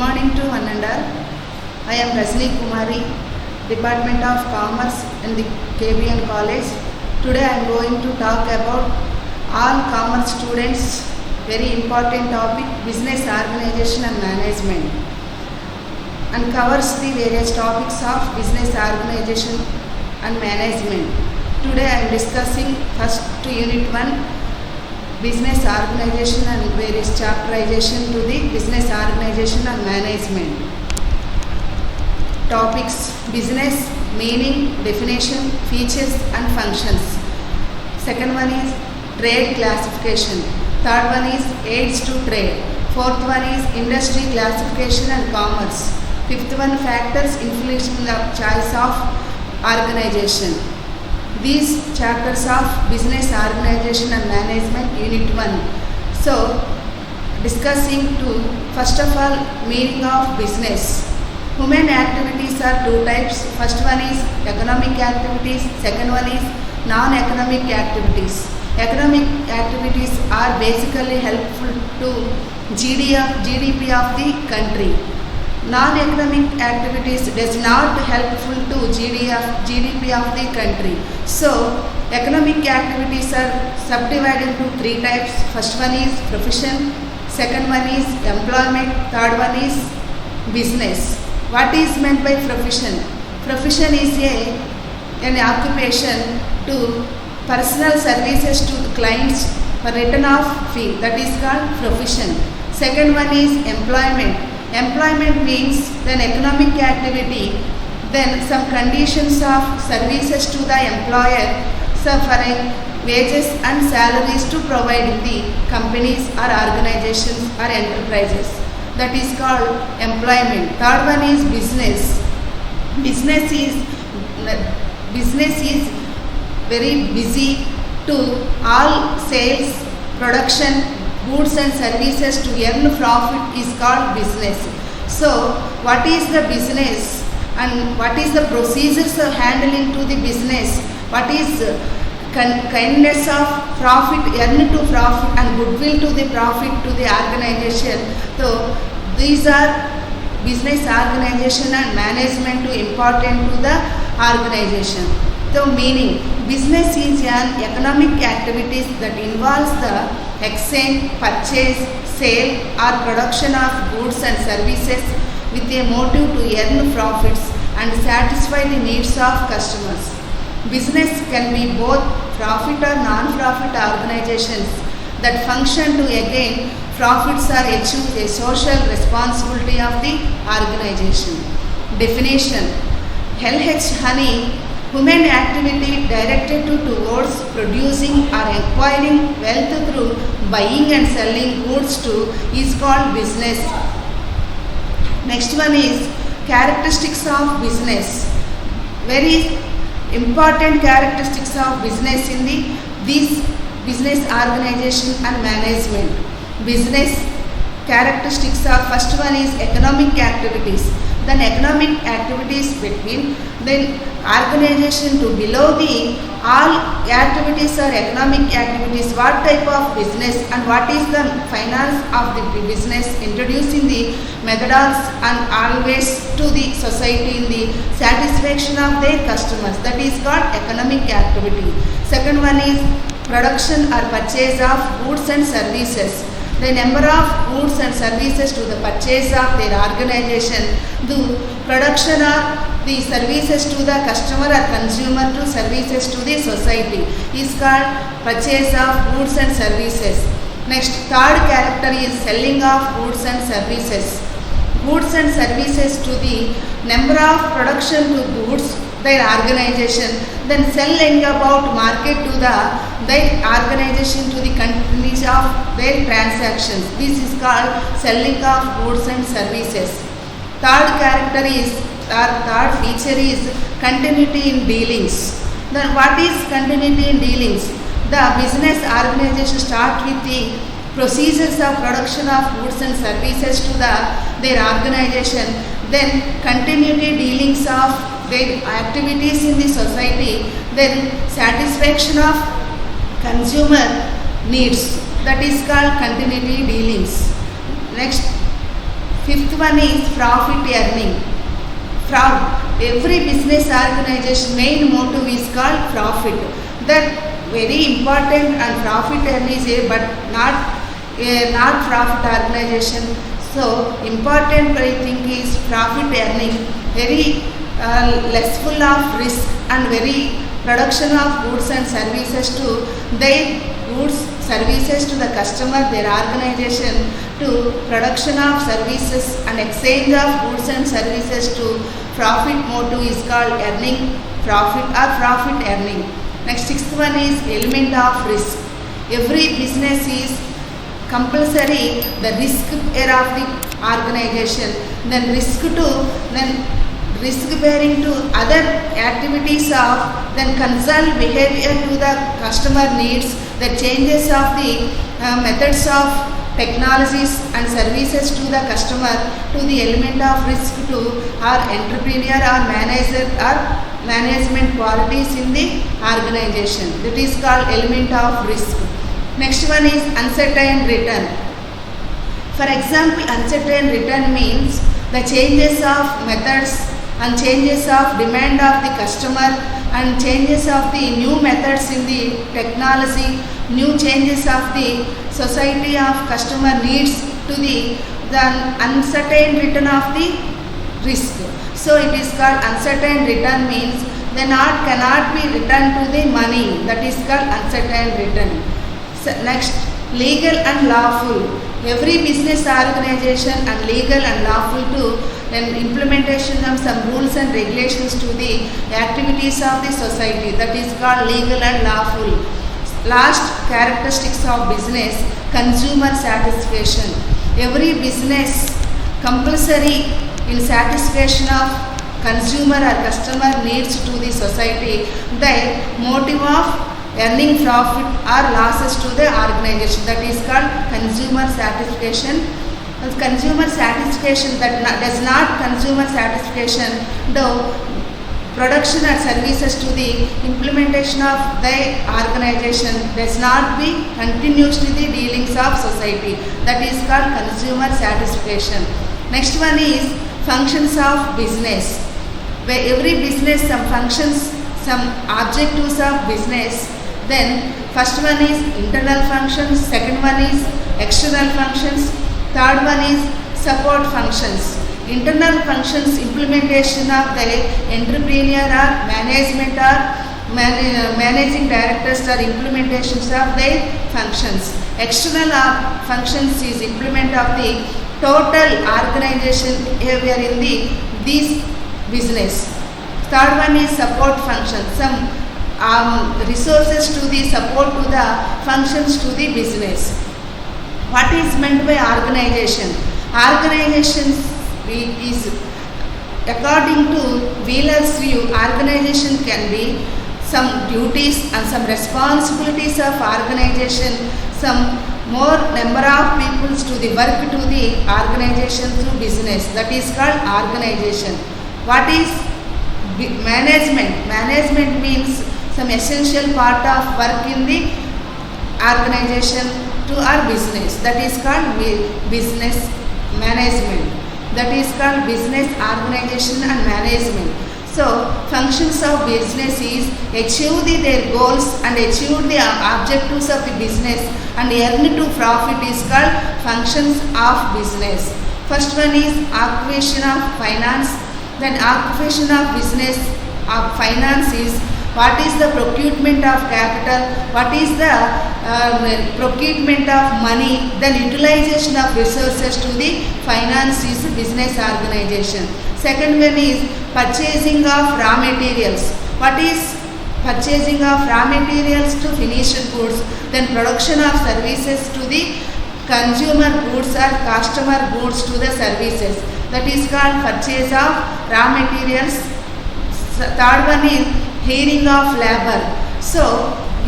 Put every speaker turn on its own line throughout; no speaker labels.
morning to one and all. I am Rasli Kumari, Department of Commerce in the KBN College. Today I am going to talk about all commerce students very important topic, business organization and management, and covers the various topics of business organization and management. Today I am discussing first to unit 1, business organization and various chapterization to the business organization and management. Topics: business, meaning, definition, features and functions. Second one is trade classification. Third one is aids to trade. Fourth one is industry classification and commerce. Fifth one, factors influencing the choice of organization. These chapters of business organization and management unit 1. So discussing to first of all meaning of business. Human activities are two types. First one is economic activities, second one is non-economic activities. Economic activities are basically helpful to GDP of the country. Non-economic activities does not helpful to GDP of the country. So economic activities are subdivided into three types. First one is profession, second one is employment, third one is business. What is meant by profession? Profession is an occupation to personal services to the clients for return of fee, that is called profession. Second one is employment. Employment means an economic activity, then some conditions of services to the employer, suffering wages and salaries to provide the companies or organizations or enterprises. That is called employment. Third one is business. Business is very busy to all sales, production, goods and services to earn profit is called business. So what is the business and what is the procedures of handling to the business? What is kindness of profit, earn to profit and goodwill to the profit to the organization. So these are business organization and management to important to the organization. So meaning, business is an economic activities that involves the exchange, purchase, sale or production of goods and services with a motive to earn profits and satisfy the needs of customers. Business can be both profit or non-profit organizations that function to gain profits or achieve a social responsibility of the organization. Definition: LH Honey, human activity directed towards producing or acquiring wealth through buying and selling goods to is called business. Next one is characteristics of business. Very important characteristics of business in this business organization and management. Business characteristics of first one is economic activities. Then economic activities between then organization to below the all activities or economic activities, what type of business and what is the finance of the business, introducing the methods and always to the society in the satisfaction of their customers, that is called economic activity. Second one is production or purchase of goods and services. The number of goods and services to the purchase of their organization, the production of the services to the customer or consumer to services to the society is called purchase of goods and services. Next, third character is selling of goods and services. Goods and services to the number of production to goods, their organization, then selling about market to their organization to the companies of their transactions. This is called selling of goods and services. Third feature is continuity in dealings. Then what is continuity in dealings? The business organization start with the procedures of production of goods and services to their organization, then continuity dealings of their activities in the society, then satisfaction of consumer needs, that is called continuity dealings. Next, Fifth one is profit earning. Every business organization main motto is called profit. That very important and profit earning is but not profit organization. So important I think is profit earning, very less full of risk and very production of goods and services to their goods services to the customer, their organization, to production of services and exchange of goods and services to profit motto is called earning profit or profit earning. Next, sixth one is element of risk. Every business is compulsory the risk area of the organization, then risk bearing to other activities of then concern behavior to the customer needs, the changes of the methods of technologies and services to the customer, to the element of risk to our entrepreneur or manager or management qualities in the organization. That is called element of risk. Next one is uncertain return. For example, uncertain return means the changes of methods and changes of demand of the customer and changes of the new methods in the technology, new changes of the society of customer needs to the uncertain return of the risk. So it is called uncertain return means the not cannot be returned to the money, that is called uncertain return. So next, legal and lawful. Every business organization and legal and lawful to then implementation of some rules and regulations to the activities of the society, that is called legal and lawful. Last, characteristics of business, consumer satisfaction. Every business compulsory in satisfaction of consumer or customer needs to the society, the motive of earning profit or losses to the organization, that is called consumer satisfaction. Consumer satisfaction that does not consumer satisfaction though production or services to the implementation of the organization does not be continuous to the dealings of society, that is called consumer satisfaction. Next one is functions of business, where every business some functions, some objectives of business. Then first one is internal functions, second one is external functions, third one is support functions. Internal functions, implementation of the entrepreneur or management or managing directors or implementations of their functions. External functions is implement of the total organization behavior in this business. Third one is support functions, some resources to the support to the functions to the business. What is meant by organization? Organization is, according to Wheeler's view, organization can be some duties and some responsibilities of organization, some more number of people to the work to the organization through business, that is called organization. What is management? Management means some essential part of work in the organization to our business, that is called business management, that is called business organization and management. So functions of business is achieve their goals and achieve the objectives of the business and earn to profit is called functions of business. First one is occupation of finance. Then occupation of business of finance is what is the procurement of capital, what is the procurement of money, then utilization of resources to the finance is business organization. Second one is purchasing of raw materials. What is purchasing of raw materials to finished goods, then production of services to the consumer goods or customer goods to the services, that is called purchase of raw materials. Third one is hiring of labor. So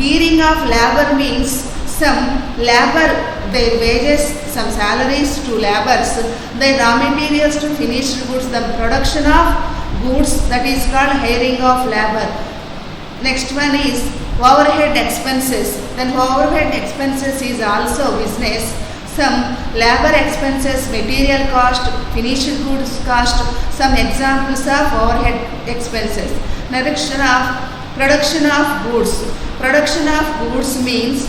hiring of labor means some labor, their wages, some salaries to laborers, the raw materials to finished goods, the production of goods, that is called hiring of labor. Next one is overhead expenses. Then overhead expenses is also business. some labor expenses, material cost, finished goods cost, some examples of overhead expenses. Production of goods. Production of goods means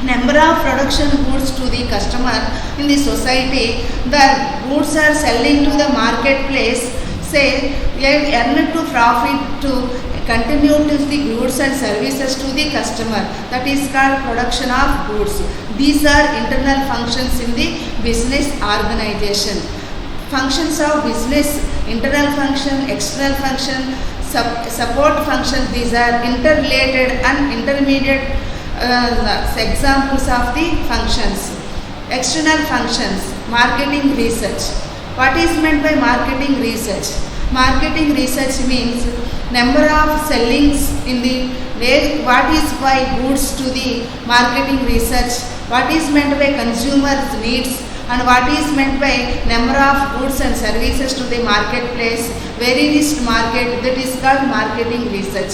number of production goods to the customer in the society. The goods are selling to the marketplace, say earn to profit to continue to the goods and services to the customer. That is called production of goods. These are internal functions in the business organization. Functions of business: internal function, external function, support function. These are interrelated and intermediate examples of the functions. External functions: marketing research. What is meant by marketing research? Marketing research means number of sellings in the way, what is by goods to the marketing research, what is meant by consumers needs, and what is meant by number of goods and services to the marketplace, where it is market, that is called marketing research.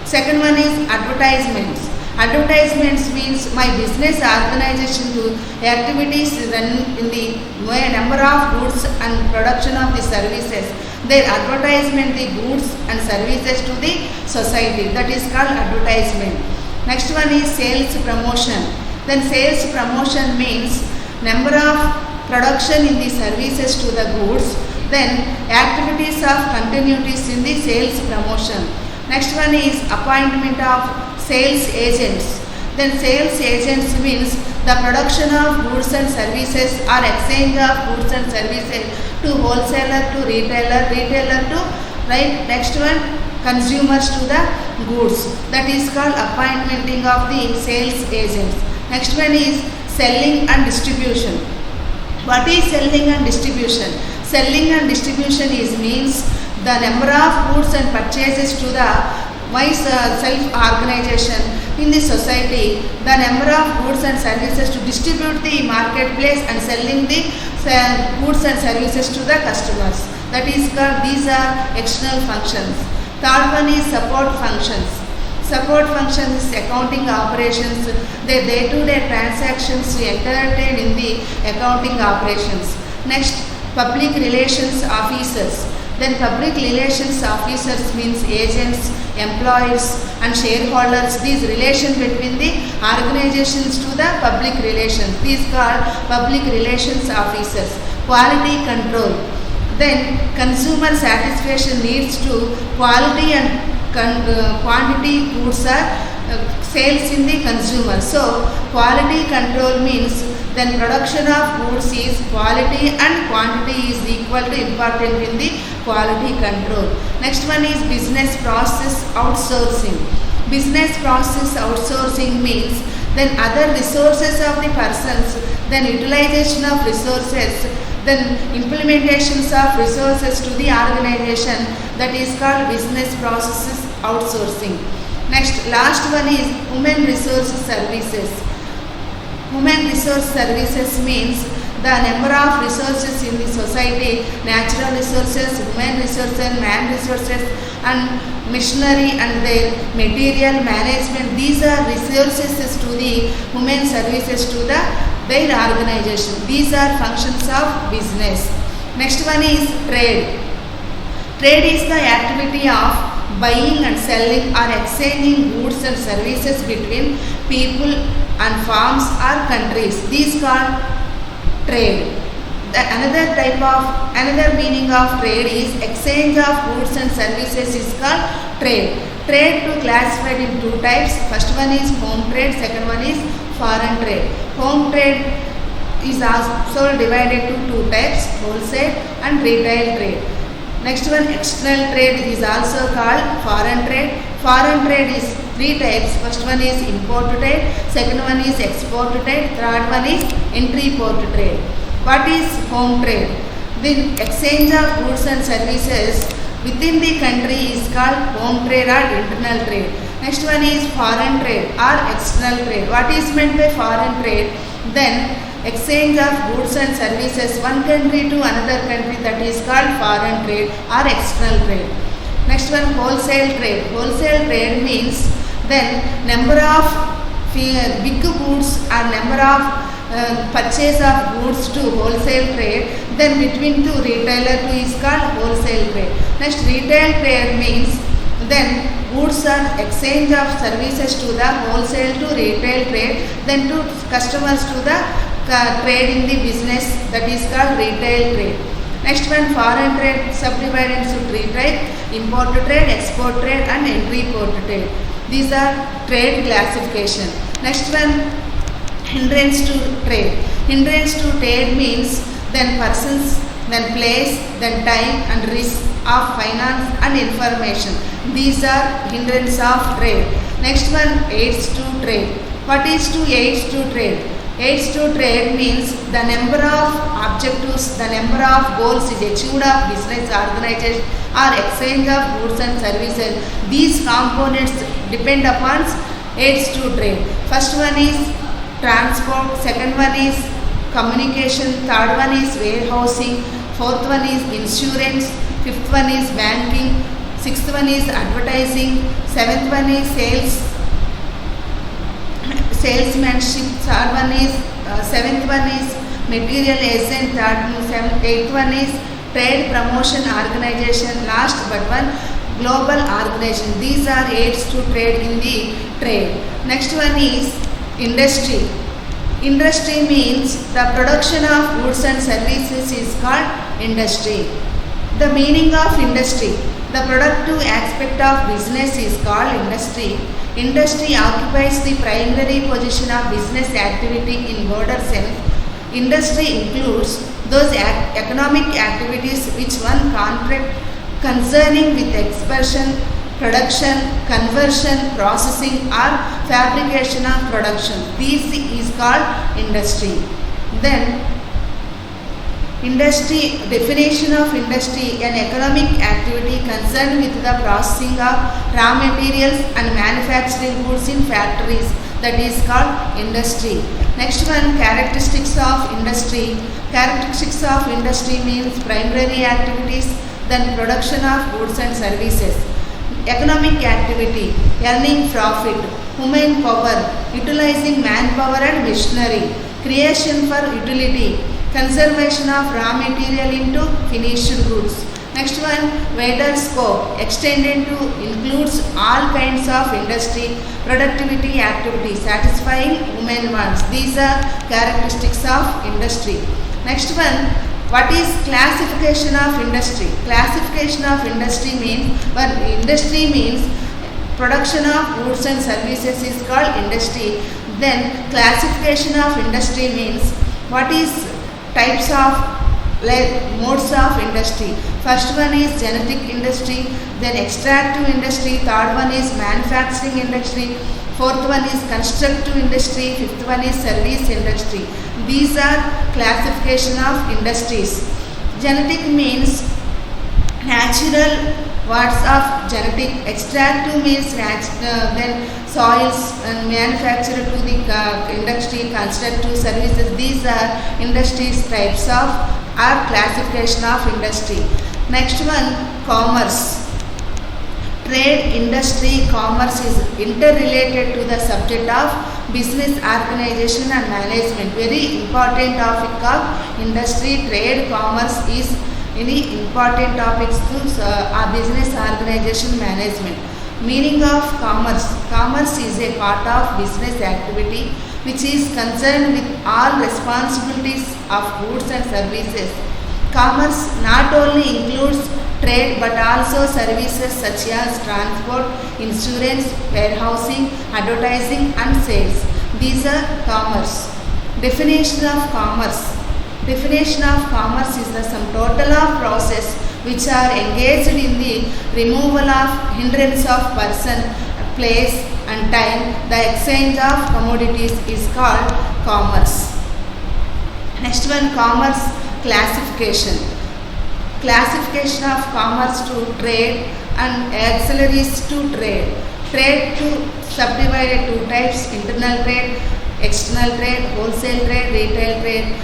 Second one is advertisements. Advertisements means my business organization to activities run in the number of goods and production of the services. They advertisement the goods and services to the society. That is called advertisement. Next one is sales promotion. Then sales promotion means number of production in the services to the goods. Then activities of continuities in the sales promotion. Next one is appointment of sales agents. Then sales agents means the production of goods and services or exchange of goods and services to wholesaler to retailer, retailer to right. Next one, consumers to the goods. That is called appointmenting of the sales agents. Next one is selling and distribution. What is selling and distribution? Selling and distribution is means the number of goods and purchases to the self-organization in the society, the number of goods and services to distribute the marketplace and selling the goods and services to the customers. That is called, these are external functions. Third one is support functions. Support functions is accounting operations, the day-to-day transactions entered in the accounting operations. Next, public relations officers. Then public relations officers means agents, employees and shareholders. These relations between the organizations to the public relations. These called public relations officers. Quality control. Then consumer satisfaction needs to quality and quantity goods are sales in the consumer. So quality control means then production of goods is quality and quantity is equal to important in the quality control. Next one is business process outsourcing. Business process outsourcing means then other resources of the persons, then utilization of resources, then implementations of resources to the organization. That is called business processes outsourcing. Next, last one is human resource services. Human resource services means the number of resources in the society, natural resources, human resources, man resources and machinery and their material management. These are resources to the human services to their organization. These are functions of business. Next one is trade. Trade is the activity of buying and selling or exchanging goods and services between people and farms or countries. These called trade. Another meaning of trade is exchange of goods and services is called trade. Trade to classified in two types. First one is home trade, second one is foreign trade. Home trade is also divided to two types, wholesale and retail trade. Next one, external trade is also called foreign trade. Foreign trade is three types. First one is import trade, second one is export trade, third one is entry-port trade. What is home trade? The exchange of goods and services within the country is called home trade or internal trade. Next one is foreign trade or external trade. What is meant by foreign trade? Then exchange of goods and services one country to another country, that is called foreign trade or external trade. Next one, wholesale trade. Wholesale trade means then number of big goods or number of purchase of goods to wholesale trade, then between two retailer to is called wholesale trade. Next, retail trade means then goods are exchange of services to the wholesale to retail trade, then to customers to the trade in the business, that is called retail trade. Next one, foreign trade subdivided into three types: import trade, export trade and entry port trade. These are trade classification. Next one, hindrance to trade. Hindrance to trade means then persons, then place, then time and risk of finance and information. These are hindrance of trade. Next one, aids to trade. What is to aids to trade? Aids to trade means the number of objectives, the number of goals is achieved of business organization or exchange of goods and services. These components depend upon aids to trade. First one is transport, second one is communication, third one is warehousing, fourth one is insurance, fifth one is banking, sixth one is advertising, seventh one is salesmanship, third one is seventh one is material agent, eighth one is trade promotion organization, last but one global organization. These are aids to trade in the trade. Next one is industry. Industry means the production of goods and services is called industry. The meaning of industry: the productive aspect of business is called industry. Industry occupies the primary position of business activity in broader sense. Industry includes those economic activities which one contract concerning with expansion, production, conversion, processing or fabrication of production. This is called industry. Then industry, definition of industry: an economic activity concerned with the processing of raw materials and manufacturing goods in factories, that is called industry. Next one, characteristics of industry. Characteristics of industry means primary activities, then production of goods and services. Economic activity: earning profit, human power, utilizing manpower and machinery, creation for utility, conservation of raw material into finished goods. Next one, wider scope, extended to includes all kinds of industry, productivity activity, satisfying human wants. These are characteristics of industry. Next one, what is classification of industry? Classification of industry means, production of goods and services is called industry. Then classification of industry means what is types of modes of industry. First one is genetic industry, then extractive industry, third one is manufacturing industry, fourth one is constructive industry, fifth one is service industry. These are classification of industries. Genetic means natural words of genetic. Extractive means then soils and manufacture to the industry, constructive services. These are industries types of or classification of industry. Next one, commerce. Trade, industry, commerce is interrelated to the subject of business organization and management. Very important topic of industry, trade, commerce is any important topics to our business organization management. Meaning of commerce. Commerce is a part of business activity which is concerned with all responsibilities of goods and services. Commerce not only includes trade but also services such as transport, insurance, warehousing, advertising and sales. These are commerce. Definition of commerce. Definition of commerce is the sum total of process which are engaged in the removal of hindrance of person, place and time. The exchange of commodities is called commerce. Next one, commerce classification. Classification of commerce to trade and auxiliaries to trade. Trade to subdivided two types: internal trade, external trade, wholesale trade, retail trade,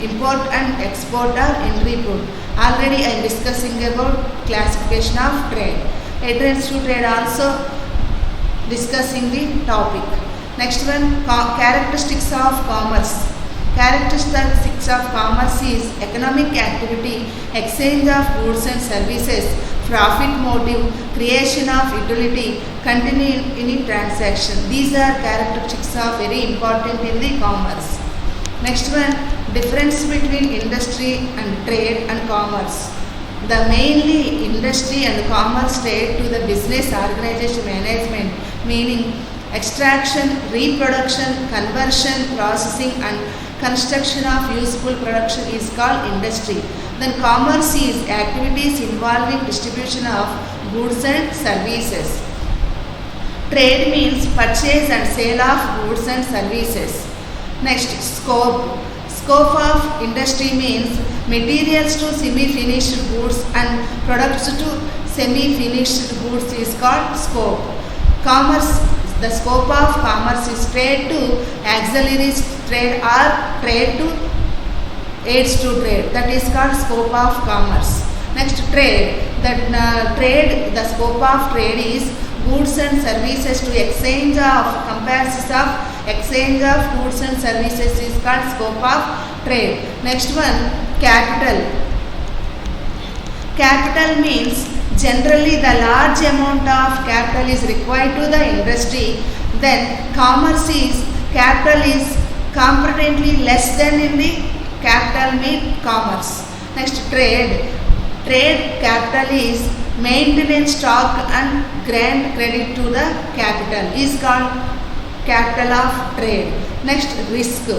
import and export or entry port. Already I am discussing about classification of trade. Entrance to trade also discussing the topic. Next one, characteristics of commerce. Characteristics of commerce is economic activity, exchange of goods and services, profit motive, creation of utility, continuing transaction. These are characteristics of very important in the commerce. Next one, difference between industry and trade and commerce. The mainly industry and commerce trade to the business organization management, meaning extraction, reproduction, conversion, processing and construction of useful production is called industry. Then commerce is activities involving distribution of goods and services. Trade means purchase and sale of goods and services. Next, scope. Scope of industry means materials to semi-finished goods and products to semi-finished goods is called scope. Commerce, the scope of commerce is trade to auxiliaries trade or trade to aids to trade. That is called scope of commerce. Next, trade. The scope of trade is goods and services to exchange of comparisons of exchange of goods and services is called scope of trade. Next one, capital. Capital means generally the large amount of capital is required to the industry. Then commerce is capital is comparatively less than in the capital mean commerce. Next, trade. Trade capital is maintenance stock and grant credit to the capital is called capital of trade. Next, risk.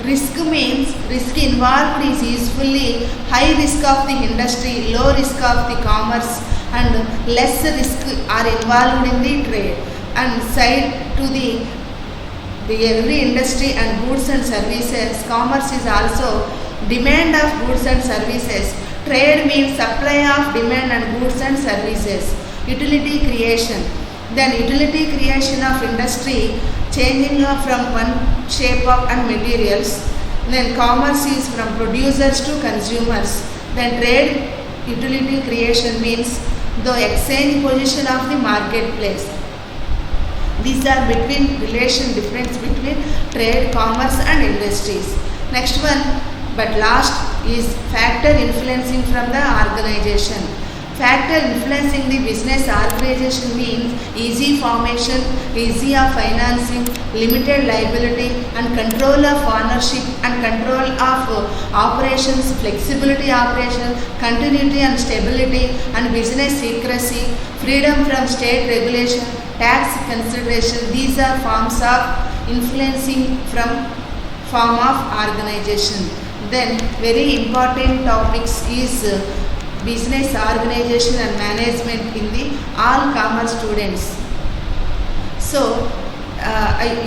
Risk means risk involved is usually high risk of the industry, low risk of the commerce and less risk are involved in the trade. And side to the every industry and goods and services, commerce is also demand of goods and services. Trade means supply of demand and goods and services. Utility creation. Then utility creation of industry changing from one shape of and materials. Then commerce is from producers to consumers. Then trade utility creation means the exchange position of the marketplace. These are difference between trade, commerce and industries. Next one, but last is factor influencing from the organization. Factor influencing the business organization means easy formation, easy of financing, limited liability and control of ownership and control of operations, flexibility operation, continuity and stability and business secrecy, freedom from state regulation, tax consideration. These are forms of influencing from form of organization. Then very important topics is business organization and management in the all commerce students. So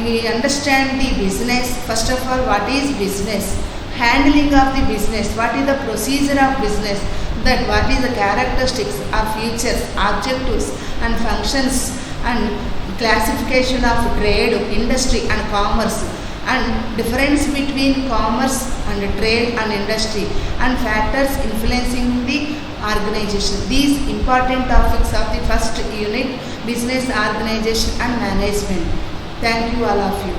we understand the business. First of all, what is business? Handling of the business. What is the procedure of business? That what is the characteristics or features, objectives and functions and classification of trade, industry and commerce and difference between commerce and trade and industry and factors influencing the organization. These important topics of the first unit, business organization and management. Thank you all of you.